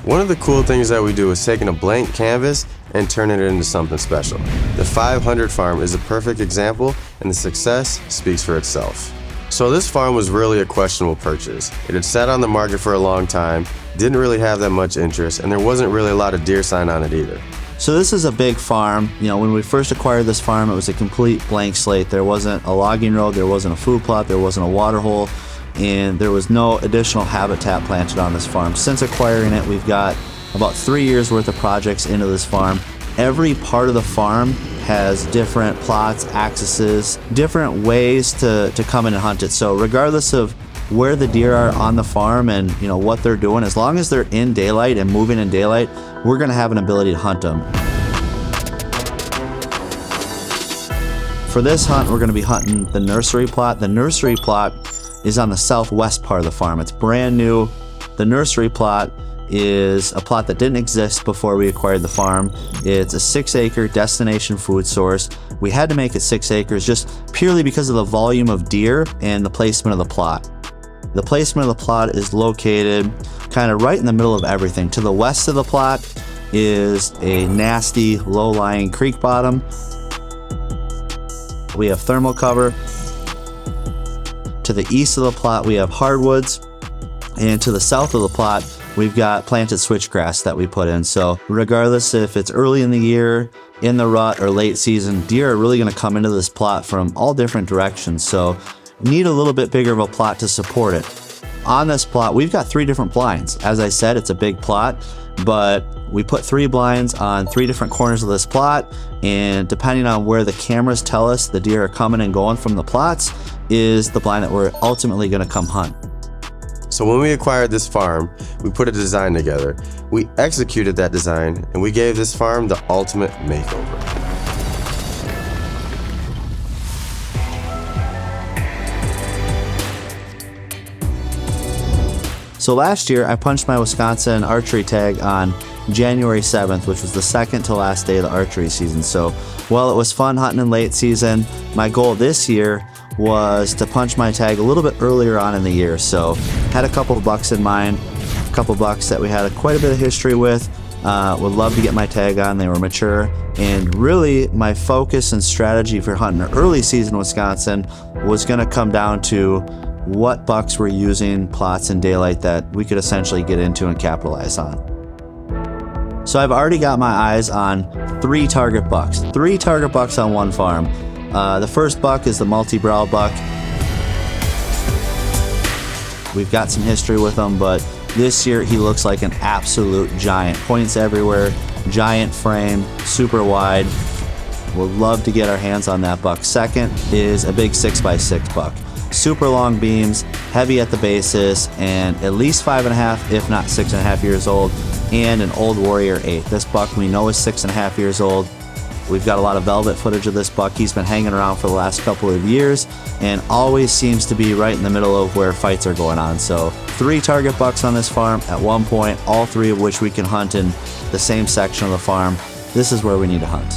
One of the cool things that we do is taking a blank canvas and turning it into something special. The 500 farm is a perfect example, and the success speaks for itself. So this farm was really a questionable purchase. It had sat on the market for a long time, didn't really have that much interest, and there wasn't really a lot of deer sign on it either. So this is a big farm. You know, when we first acquired this farm, it was a complete blank slate. There wasn't a logging road, there wasn't a food plot, there wasn't a water hole, and there was no additional habitat planted on this farm. Since acquiring it, we've got about 3 years worth of projects into this farm. Every part of the farm has different plots, accesses, different ways to come in and hunt it. So regardless of where the deer are on the farm and what they're doing, as long as they're in daylight and moving in daylight, we're gonna have an ability to hunt them. For this hunt, we're gonna be hunting the nursery plot. The nursery plot is on the southwest part of the farm. It's brand new. The nursery plot is a plot that didn't exist before we acquired the farm. It's a 6-acre destination food source. We had to make it 6 acres just purely because of the volume of deer and the placement of the plot. The placement of the plot is located kind of right in the middle of everything. To the west of the plot is a nasty low-lying creek bottom. We have thermal cover. To the east of the plot, we have hardwoods. And to the south of the plot, we've got planted switchgrass that we put in. So regardless if it's early in the year, in the rut, or late season, deer are really gonna come into this plot from all different directions. So need a little bit bigger of a plot to support it. On this plot, we've got 3 different blinds. As I said, it's a big plot, but we put 3 blinds on 3 different corners of this plot, and depending on where the cameras tell us the deer are coming and going from the plots is the blind that we're ultimately gonna come hunt. So when we acquired this farm, we put a design together. We executed that design, and we gave this farm the ultimate makeover. So last year, I punched my Wisconsin archery tag on January 7th, which was the second to last day of the archery season. So while it was fun hunting in late season, my goal this year was to punch my tag a little bit earlier on in the year. So had a couple of bucks in mind, a couple of bucks that we had quite a bit of history with. Would love to get my tag on. They were mature, and really my focus and strategy for hunting early season Wisconsin was going to come down to what bucks were using plots in daylight that we could essentially get into and capitalize on. So I've already got my eyes on 3 target bucks. 3 target bucks on one farm. The first buck is the multi-brow buck. We've got some history with him, but this year he looks like an absolute giant. Points everywhere, giant frame, super wide. We'll love to get our hands on that buck. Second is a big 6x6 buck. Super long beams, heavy at the basis, and at least 5.5, if not 6.5 years old, and an old Warrior 8. This buck we know is 6.5 years old. We've got a lot of velvet footage of this buck. He's been hanging around for the last couple of years and always seems to be right in the middle of where fights are going on. So 3 target bucks on this farm at one point, all 3 of which we can hunt in the same section of the farm. This is where we need to hunt.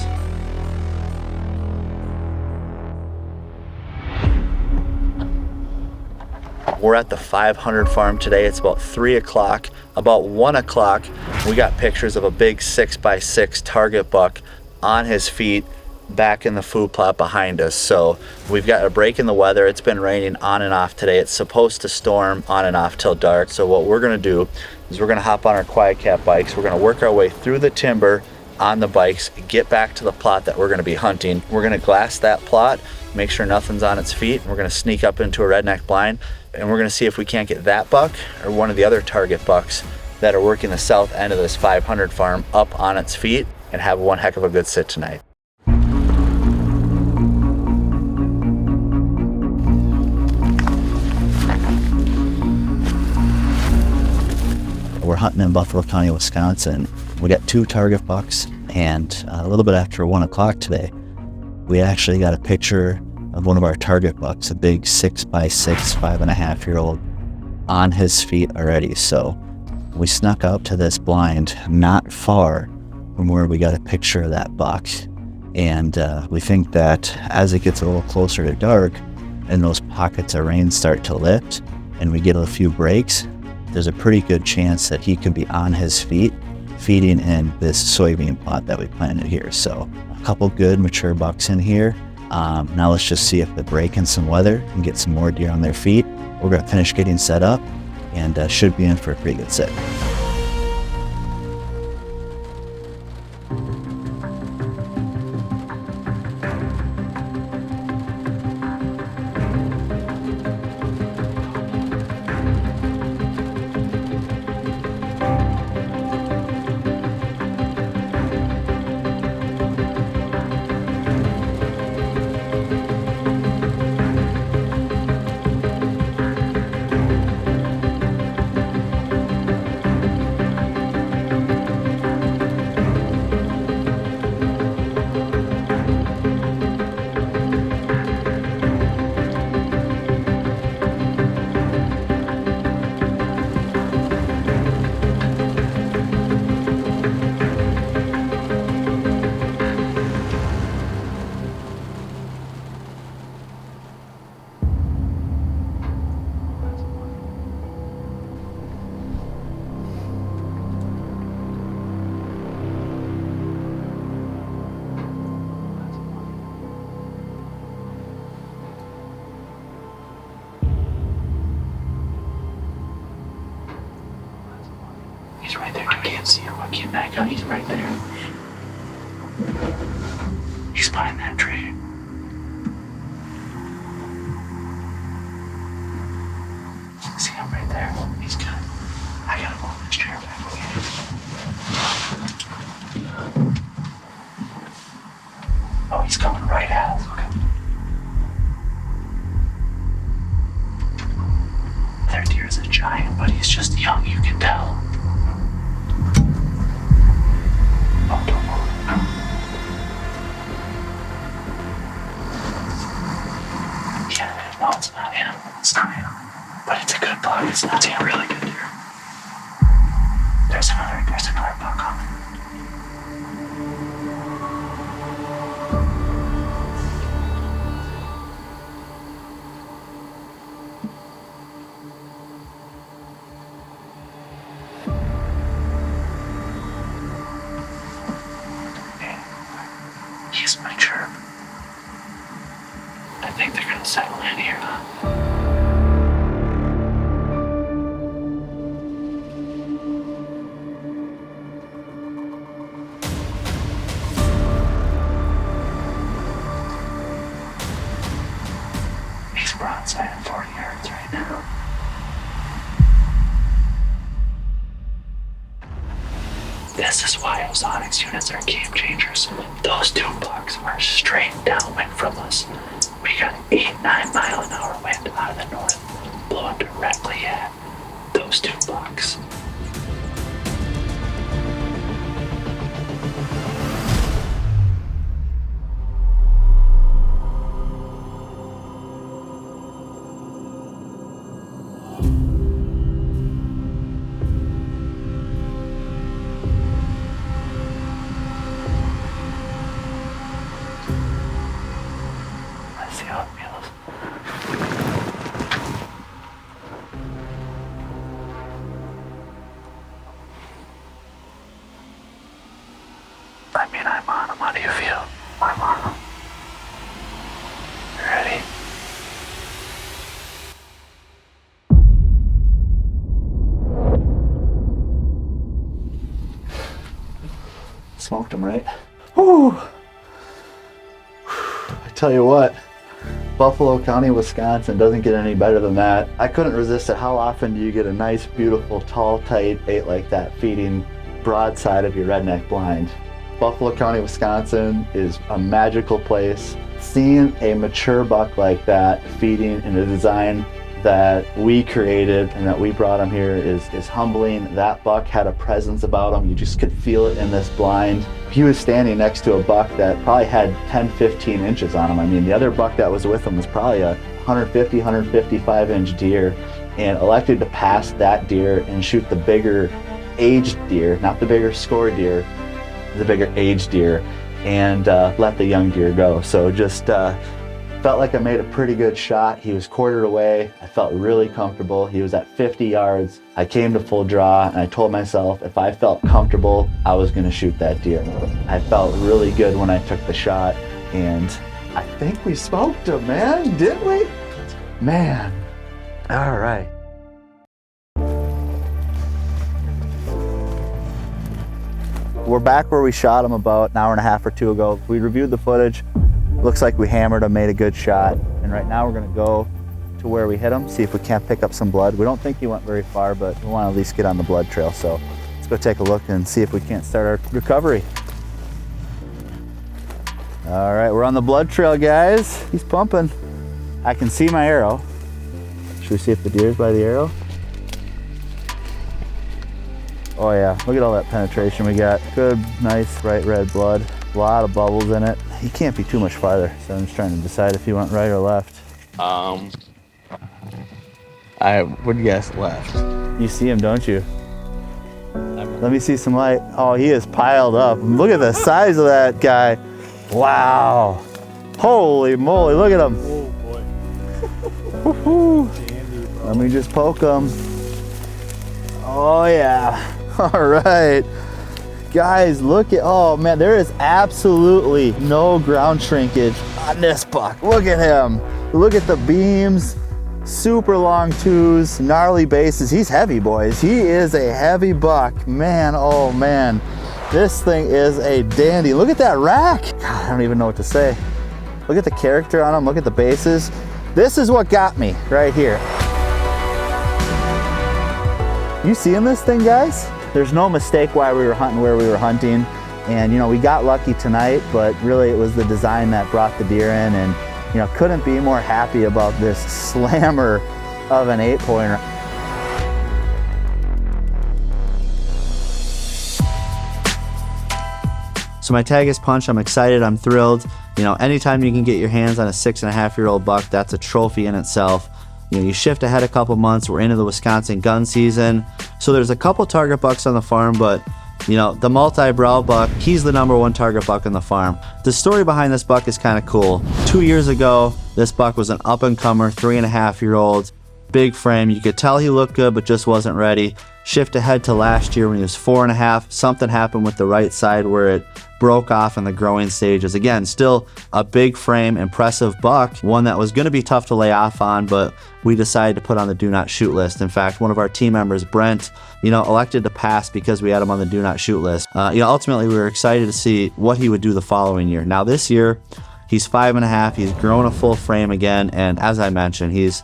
We're at the 500 farm today. It's about 3 o'clock. About 1 o'clock, we got pictures of a big 6x6 target buck on his feet back in the food plot behind us. So we've got a break in the weather. It's been raining on and off today. It's supposed to storm on and off till dark. So what we're gonna do is we're gonna hop on our Quiet Cat bikes. We're gonna work our way through the timber on the bikes, get back to the plot that we're gonna be hunting. We're gonna glass that plot, make sure nothing's on its feet. We're gonna sneak up into a redneck blind, and we're gonna see if we can't get that buck or one of the other target bucks that are working the south end of this 500 farm up on its feet and have one heck of a good sit tonight. We're hunting in Buffalo County, Wisconsin. We got 2 target bucks, and a little bit after 1 o'clock today, we actually got a picture of one of our target bucks, a big 6x6, 5.5-year-old, on his feet already. So we snuck up to this blind not far from where we got a picture of that buck. And we think that as it gets a little closer to dark and those pockets of rain start to lift and we get a few breaks, there's a pretty good chance that he could be on his feet feeding in this soybean plot that we planted here. So a couple good mature bucks in here. Now let's just see if they break in some weather and get some more deer on their feet. We're gonna finish getting set up and should be in for a pretty good sit. He's right there. I can't see him. I can't back out. He's right there. He's behind that tree. See him right there? He's good. I gotta move this chair back. Oh, he's coming right at us. Okay. Their deer is a giant, but he's just young, you can tell. Oh, don't move. Yeah, no, it's not him. It's not him. But it's a good buck. It's a really good deer. There's another buck coming. He's mature. I think they're gonna settle in here, huh? He's broadside at 40 yards right now. This is why ozonics units are game changers. Those two bucks are straight downwind from us. We got 8-9 mile an hour wind out of the north, blowing directly at those two bucks. Let's see how it feels. I mean, I'm on him. How do you feel? I'm on him. You ready? Smoked him, right? Whew. I tell you what, Buffalo County, Wisconsin doesn't get any better than that. I couldn't resist it. How often do you get a nice, beautiful, tall, tight 8 like that feeding broadside of your redneck blind? Buffalo County, Wisconsin is a magical place. Seeing a mature buck like that feeding in a design that we created and that we brought him here is humbling. That buck had a presence about him. You just could feel it in this blind. He was standing next to a buck that probably had 10, 15 inches on him. I mean, the other buck that was with him was probably a 150, 155 inch deer, and elected to pass that deer and shoot the bigger aged deer, not the bigger score deer, the bigger aged deer, and let the young deer go. So just Felt like I made a pretty good shot. He was quartered away. I felt really comfortable. He was at 50 yards. I came to full draw and I told myself if I felt comfortable, I was gonna shoot that deer. I felt really good when I took the shot, and I think we smoked him, man, didn't we? Man, all right. We're back where we shot him about an hour and a half or two ago. We reviewed the footage. Looks like we hammered him, made a good shot. And right now we're gonna go to where we hit him, see if we can't pick up some blood. We don't think he went very far, but we wanna at least get on the blood trail. So let's go take a look and see if we can't start our recovery. All right, we're on the blood trail, guys. He's pumping. I can see my arrow. Should we see if the deer's by the arrow? Oh yeah, look at all that penetration we got. Good, nice, bright red blood. A lot of bubbles in it. He can't be too much farther, so I'm just trying to decide if he went right or left. I would guess left. You see him, don't you? Let me see some light. Oh, he is piled up. Look at the size of that guy. Wow. Holy moly, look at him. Oh boy. Let me just poke him. Oh yeah. All right. Guys, look at, oh man, there is absolutely no ground shrinkage on this buck. Look at him. Look at the beams, super long twos, gnarly bases. He's heavy, boys. He is a heavy buck. Man, oh man. This thing is a dandy. Look at that rack. God, I don't even know what to say. Look at the character on him. Look at the bases. This is what got me right here. You seeing this thing, guys? There's no mistake why we were hunting where we were hunting. And you know, we got lucky tonight, but really it was the design that brought the deer in, and you know, couldn't be more happy about this slammer of an 8-pointer. So my tag is punched. I'm excited. I'm thrilled. You know, anytime you can get your hands on a 6.5-year-old buck, that's a trophy in itself. You know, you shift ahead a couple months. We're into the Wisconsin gun season. So there's a couple target bucks on the farm, but you know, the multi-brow buck, he's the #1 target buck on the farm. The story behind this buck is kind of cool. 2 years ago, this buck was an up-and-comer, 3.5-year-old, big frame. You could tell he looked good, but just wasn't ready. Shift ahead to last year when he was 4.5. Something happened with the right side where it broke off in the growing stages. Again, still a big frame, impressive buck, one that was going to be tough to lay off on, but we decided to put on the do not shoot list. In fact, one of our team members, Brent, you know, elected to pass because we had him on the do not shoot list. You know, ultimately we were excited to see what he would do the following year. Now this year, he's 5.5. He's grown a full frame again, and as I mentioned, he's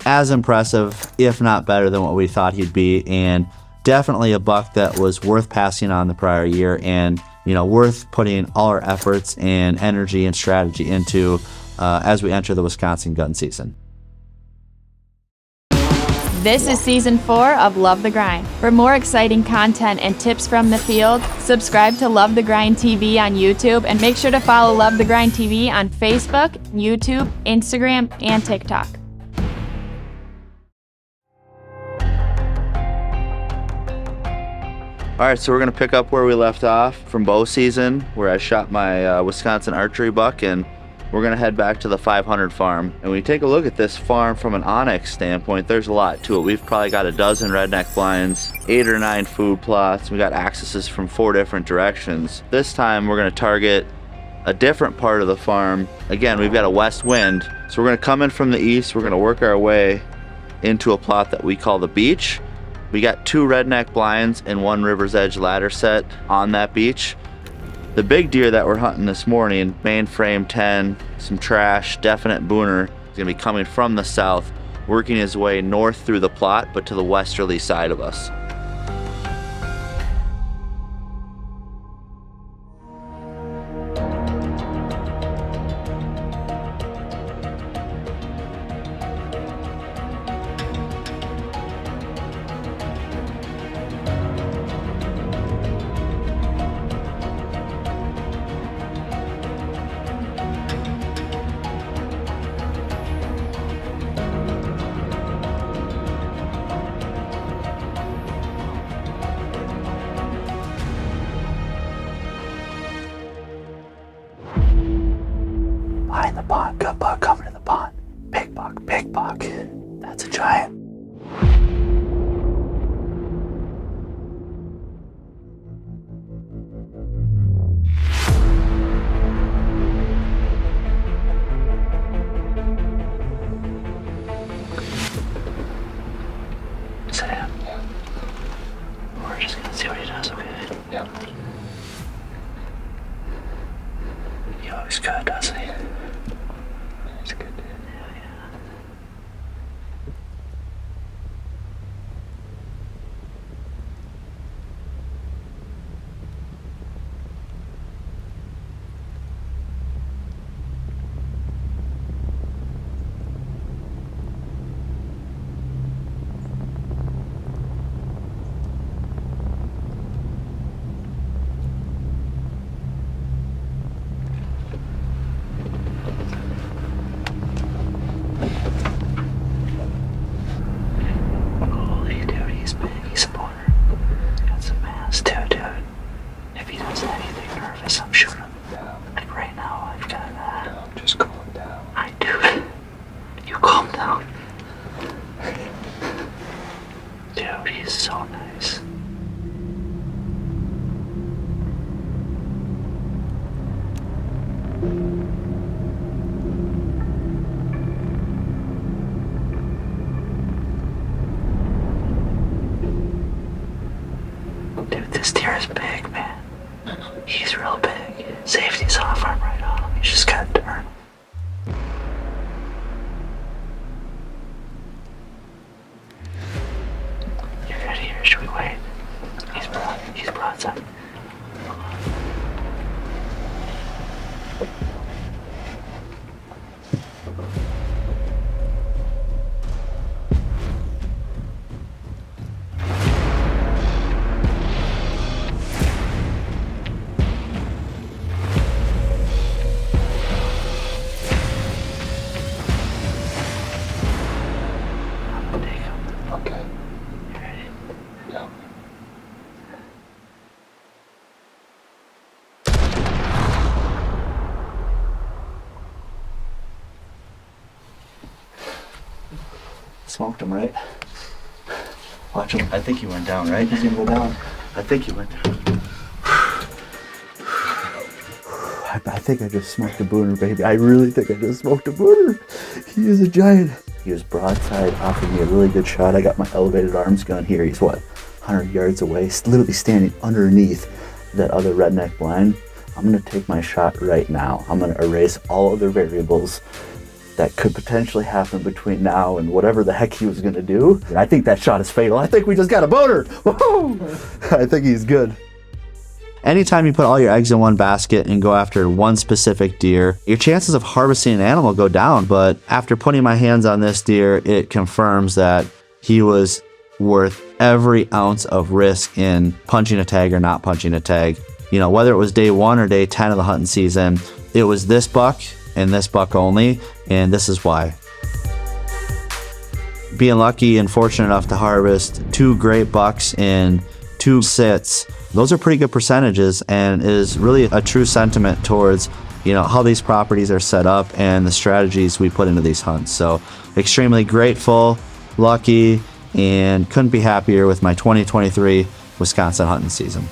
as impressive, if not better than what we thought he'd be, and definitely a buck that was worth passing on the prior year, and you know, worth putting all our efforts and energy and strategy into as we enter the Wisconsin gun season. This is season 4 of Love the Grind. For more exciting content and tips from the field, subscribe to Love the Grind TV on YouTube, and make sure to follow Love the Grind TV on Facebook, YouTube, Instagram, and TikTok. All right, so we're gonna pick up where we left off from bow season, where I shot my Wisconsin archery buck, and we're gonna head back to the 500 farm. And when you take a look at this farm from an onX standpoint, there's a lot to it. We've probably got a dozen redneck blinds, 8 or 9 food plots. We got accesses from 4 different directions. This time we're gonna target a different part of the farm. Again, we've got a west wind, so we're gonna come in from the east. We're gonna work our way into a plot that we call the beach. We got 2 redneck blinds and 1 river's edge ladder set on that beach. The big deer that we're hunting this morning, main frame 10, some trash, definite booner, is gonna be coming from the south, working his way north through the plot, but to the westerly side of us. Dude, he's so nice. Dude, this deer is big, man. He's real big. Safety's off, arm right on him. He's just gotta turn. You ready or should we wait? He's broadside. Okay. You ready? Yeah. Smoked him, right? Watch him. I think he went down, right? He's gonna go down. I think he went down. I think I just smoked a booner, baby. I really think I just smoked a booner. He is a giant. He was broadside, offered me a really good shot. I got my elevated arms gun here. He's what, 100 yards away, literally standing underneath that other redneck blind. I'm gonna take my shot right now. I'm gonna erase all other variables that could potentially happen between now and whatever the heck he was gonna do. And I think that shot is fatal. I think we just got a boner. Woo! I think he's good. Anytime you put all your eggs in one basket and go after one specific deer, your chances of harvesting an animal go down. But after putting my hands on this deer, it confirms that he was worth every ounce of risk in punching a tag or not punching a tag. You know, whether it was day 1 or day 10 of the hunting season, it was this buck and this buck only, and this is why. Being lucky and fortunate enough to harvest 2 great bucks in 2 sits, those are pretty good percentages, and is really a true sentiment towards, you know, how these properties are set up and the strategies we put into these hunts. So extremely grateful, lucky, and couldn't be happier with my 2023 Wisconsin hunting season.